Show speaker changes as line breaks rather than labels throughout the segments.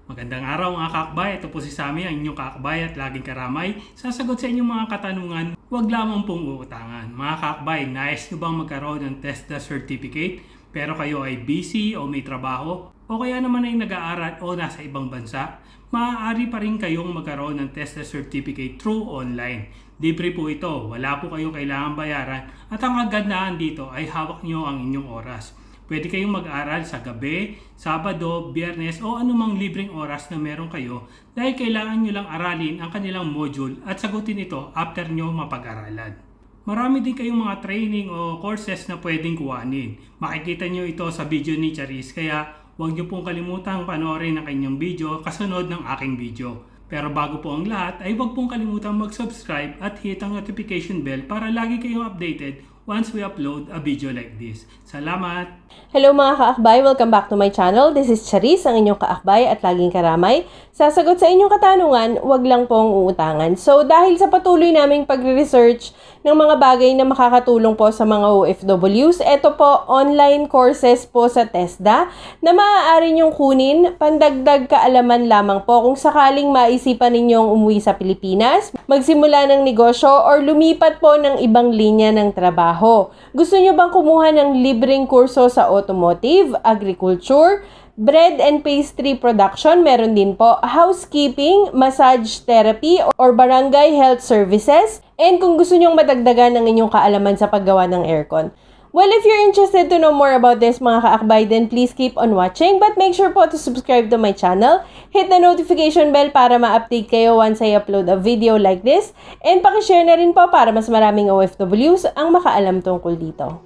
Magandang araw mga kaakbay, ito po si Sammy, ang inyong kaakbay at laging karamay. Sasagot sa inyong mga katanungan, huwag lamang pong uutangan. Mga kaakbay, nais nyo bang magkaroon ng TESDA certificate pero kayo ay busy o may trabaho? O kaya naman ay nag-aaral o nasa ibang bansa? Maaari pa rin kayong magkaroon ng TESDA certificate through online. Libre po ito, wala po kayong kailangang bayaran at ang kagandahan dito ay hawak nyo ang inyong oras. Pwede kayong mag-aral sa gabi, Sabado, Biyernes o anumang libreng oras na meron kayo dahil kailangan nyo lang aralin ang kanilang module at sagutin ito after nyo mapag-aralan. Marami din kayong mga training o courses na pwedeng kuhanin. Makikita nyo ito sa video ni Charis kaya huwag nyo pong kalimutang panoorin ang kanyang video kasunod ng aking video. Pero bago po ang lahat ay huwag pong kalimutang mag-subscribe at hit ang notification bell para lagi kayong updated once we upload a video like this. Salamat!
Hello mga kaakbay! Welcome back to my channel. This is Charis, ang inyong kaakbay at laging karamay. Sasagot sa inyong katanungan, wag lang pong uutangan. So dahil sa patuloy naming pagre-research ng mga bagay na makakatulong po sa mga OFWs, ito po online courses po sa TESDA na maaari nyong kunin, pandagdag kaalaman lamang po kung sakaling maisipan ninyong umuwi sa Pilipinas, magsimula ng negosyo or lumipat po ng ibang linya ng trabaho. Gusto nyo bang kumuha ng libreng kurso sa automotive, agriculture, bread and pastry production, meron din po housekeeping, massage therapy, or barangay health services. And kung gusto nyong madagdagan ng inyong kaalaman sa paggawa ng aircon. Well, if you're interested to know more about this mga kaakbay, then please keep on watching. But make sure po to subscribe to my channel. Hit the notification bell para ma-update kayo once I upload a video like this. And pakishare na rin po para mas maraming OFWs ang makaalam tungkol dito.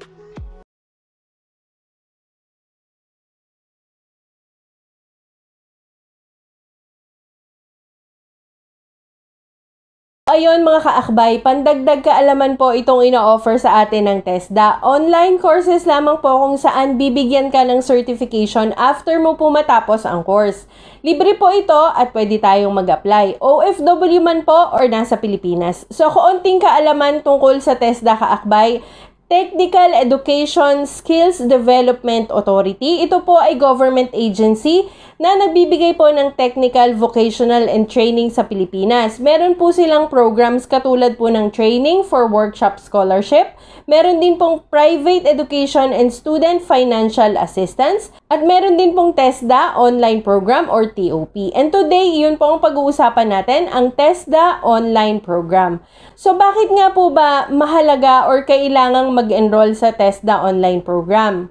Ayun mga kaakbay, pandagdag kaalaman po itong ino-offer sa atin ng TESDA. Online courses lamang po kung saan bibigyan ka ng certification after mo po matapos ang course. Libre po ito at pwede tayong mag-apply. OFW man po or nasa Pilipinas. So kaunting kaalaman tungkol sa TESDA kaakbay, Technical Education Skills Development Authority. Ito po ay government agency na nagbibigay po ng technical, vocational, and training sa Pilipinas. Meron po silang programs katulad po ng training for workshop scholarship. Meron din pong private education and student financial assistance. At meron din pong TESDA online program or TOP. And today, yun po ang pag-uusapan natin, ang TESDA online program. So bakit nga po ba mahalaga or kailangang mag-enroll sa TESDA online program?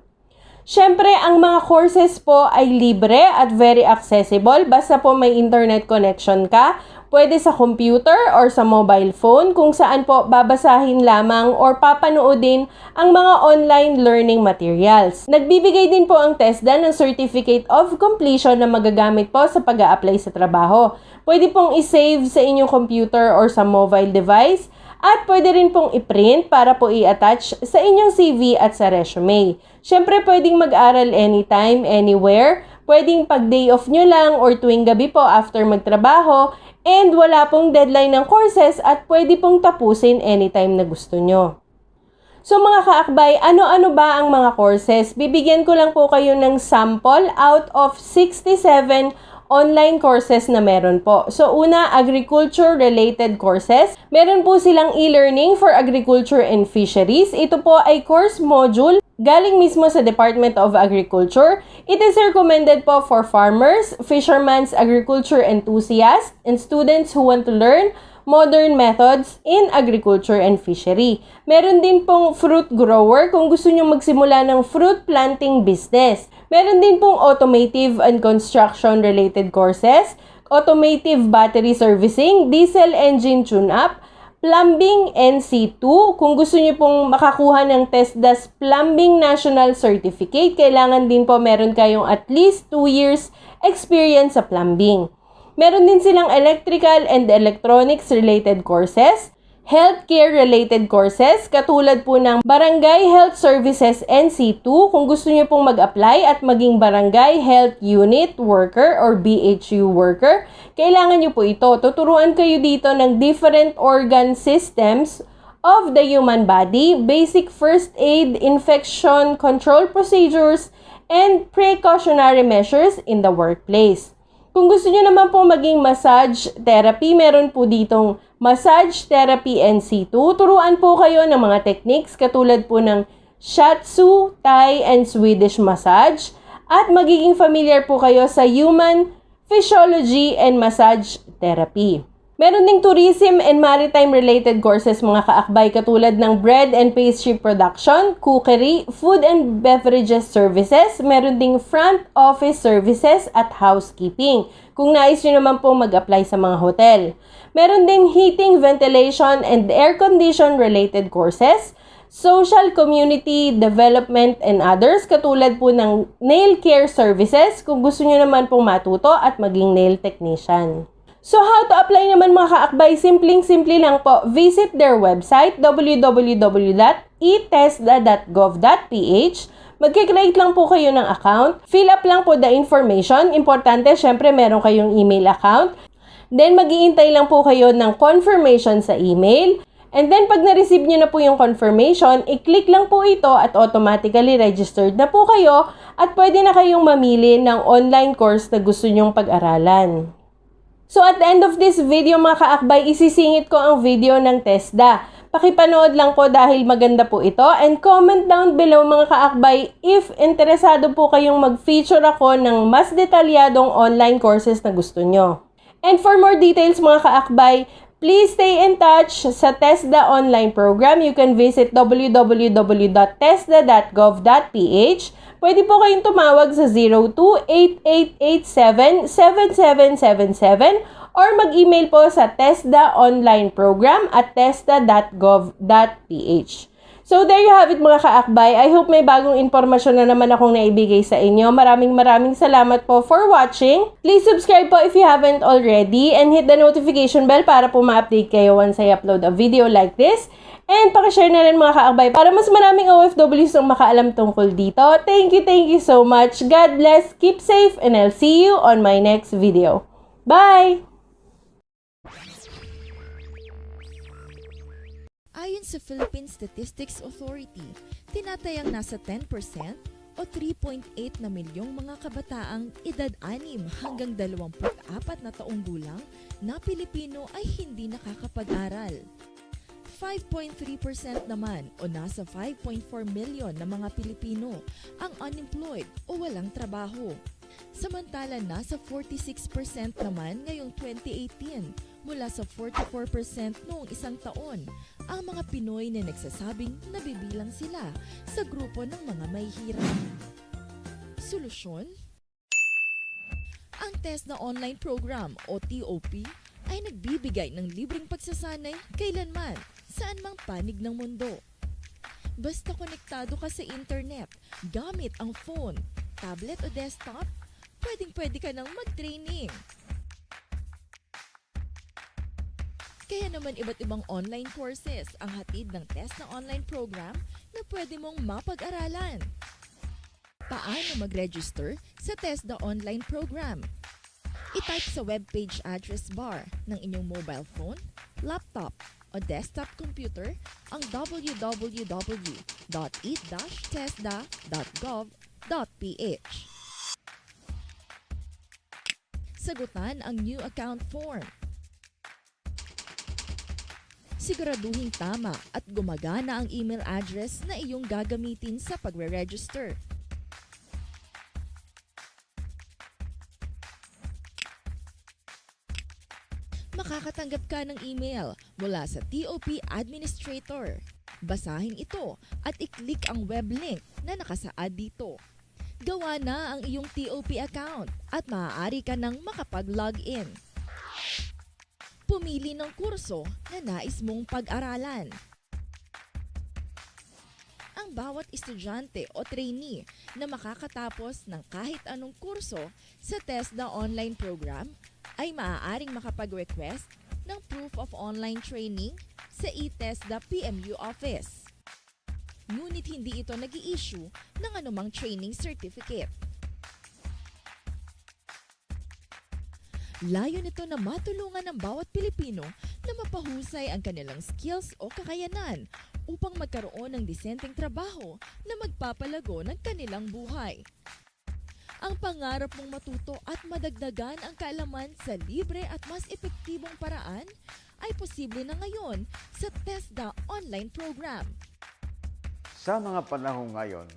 Siyempre, ang mga courses po ay libre at very accessible. Basta po may internet connection ka, pwede sa computer or sa mobile phone kung saan po babasahin lamang or papanoodin ang mga online learning materials. Nagbibigay din po ang TESDA ng Certificate of Completion na magagamit po sa pag-a-apply sa trabaho. Pwede pong i-save sa inyong computer or sa mobile device. At pwede rin pong i-print para po i-attach sa inyong CV at sa resume. Siyempre, pwedeng mag-aral anytime, anywhere. Pwedeng pag day off nyo lang or tuwing gabi po after magtrabaho. And wala pong deadline ng courses at pwede pong tapusin anytime na gusto nyo. So mga kaakbay, ano-ano ba ang mga courses? Bibigyan ko lang po kayo ng sample out of 67 online courses na meron po. So una, agriculture-related courses. Meron po silang e-learning for agriculture and fisheries. Ito po ay course module galing mismo sa Department of Agriculture. It is recommended po for farmers, fishermen's agriculture enthusiasts, and students who want to learn modern methods in agriculture and fishery. Meron din pong fruit grower kung gusto nyo magsimula ng fruit planting business. Meron din pong automotive and construction related courses, automotive battery servicing, diesel engine tune-up, plumbing NC2. Kung gusto nyo pong makakuha ng TESDA's Plumbing National Certificate, kailangan din po meron kayong at least 2 years experience sa plumbing. Meron din silang electrical and electronics related courses, healthcare related courses, katulad po ng Barangay Health Services NC2. Kung gusto niyo pong mag-apply at maging Barangay Health Unit Worker or BHU Worker, kailangan niyo po ito. Tuturuan kayo dito ng different organ systems of the human body, basic first aid, infection control procedures, and precautionary measures in the workplace. Kung gusto nyo naman po maging massage therapy, meron po ditong Massage Therapy NC2. Turuan po kayo ng mga techniques katulad po ng Shiatsu, Thai, and Swedish massage. At magiging familiar po kayo sa Human Physiology and Massage Therapy. Meron ding tourism and maritime related courses mga kaakbay katulad ng bread and pastry production, cookery, food and beverages services, meron ding front office services at housekeeping kung nais nyo naman po mag-apply sa mga hotel. Meron ding heating, ventilation and air condition related courses, social community development and others katulad po ng nail care services kung gusto nyo naman pong matuto at maging nail technician. So how to apply naman mga kaakbay? Simpleng-simple lang po. Visit their website www.etesda.gov.ph. Magkikreate lang po kayo ng account. Fill up lang po the information. Importante, syempre meron kayong email account. Then mag-iintay lang po kayo ng confirmation sa email. And then pag na-receive nyo na po yung confirmation, i-click lang po ito at automatically registered na po kayo at pwede na kayong mamili ng online course na gusto nyong pag-aralan. So at the end of this video mga kaakbay, isisingit ko ang video ng TESDA. Pakipanood lang po dahil maganda po ito and comment down below mga kaakbay if interesado po kayong mag-feature ako ng mas detalyadong online courses na gusto nyo. And for more details mga kaakbay, please stay in touch sa TESDA online program. You can visit www.tesda.gov.ph. Pwede po kayong tumawag sa 02-8887-7777 or mag-email po sa tesdaonlineprogram@tesda.gov.ph. So there you have it mga kaakbay. I hope may bagong impormasyon na naman akong naibigay sa inyo. Maraming salamat po for watching. Please subscribe po if you haven't already and hit the notification bell para po ma-update kayo once I upload a video like this. And pakishare na rin mga kaakbay para mas maraming OFWs ang makaalam tungkol dito. Thank you so much. God bless, keep safe, and I'll see you on my next video. Bye!
Ayon sa Philippine Statistics Authority, tinatayang nasa 10% o 3.8 na milyong mga kabataang edad 6 hanggang 24 na taong gulang na Pilipino ay hindi nakakapag-aral. 5.3% naman o nasa 5.4 million na mga Pilipino ang unemployed o walang trabaho. Samantala nasa 46% naman ngayong 2018 mula sa 44% noong isang taon ang mga Pinoy na nagsasabing nabibilang sila sa grupo ng mga mahihirap. Solusyon? Ang TESDA Online Program o TOP ay nagbibigay ng libreng pagsasanay kailanman, saan mang panig ng mundo. Basta konektado ka sa internet, gamit ang phone, tablet o desktop, pwedeng-pwede ka nang mag-training. Kaya naman iba't ibang online courses ang hatid ng TESDA Online Program na pwede mong mapag-aralan. Paano mag-register sa TESDA Online Program? I-type sa webpage address bar ng inyong mobile phone, laptop, o desktop computer ang www.it-tesda.gov.ph. Sagutan ang new account form. Siguraduhin tama at gumagana ang email address na iyong gagamitin sa pagre-register. Makakatanggap ka ng email mula sa TOP Administrator. Basahin ito at i-click ang web link na nakasaad dito. Gawa na ang iyong TOP account at maaari ka nang makapag-login. Pumili ng kurso na nais mong pag-aralan. Ang bawat estudyante o trainee na makakatapos ng kahit anong kurso sa TESDA Online Program ay maaaring makapag-request ng proof of online training sa eTESDA PMU office. Ngunit hindi ito nag-i-issue ng anumang training certificate. Layo nito na matulungan ng bawat Pilipino na mapahusay ang kanilang skills o kakayanan upang magkaroon ng disenteng trabaho na magpapalago ng kanilang buhay. Ang pangarap mong matuto at madagdagan ang kaalaman sa libre at mas epektibong paraan ay posible na ngayon sa TESDA online program.
Sa mga panahon ngayon,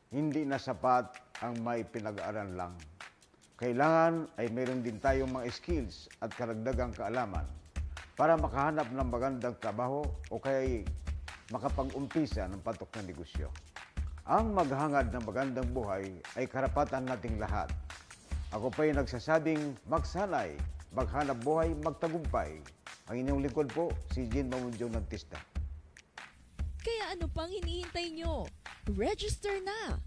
hindi na sapat ang may pinag-aaral lang. Kailangan ay meron din tayong mga skills at karagdagang kaalaman para makahanap ng magandang trabaho o kaya makapag-umpisa ng patok na negosyo. Ang maghangad ng magandang buhay ay karapatan nating lahat. Ako pa'y nagsasabing magsanay, maghanap buhay, magtagumpay. Ang inyong lingkod po, si Jean Mamunjo ng TESDA.
Kaya ano pang hinihintay nyo? Register na!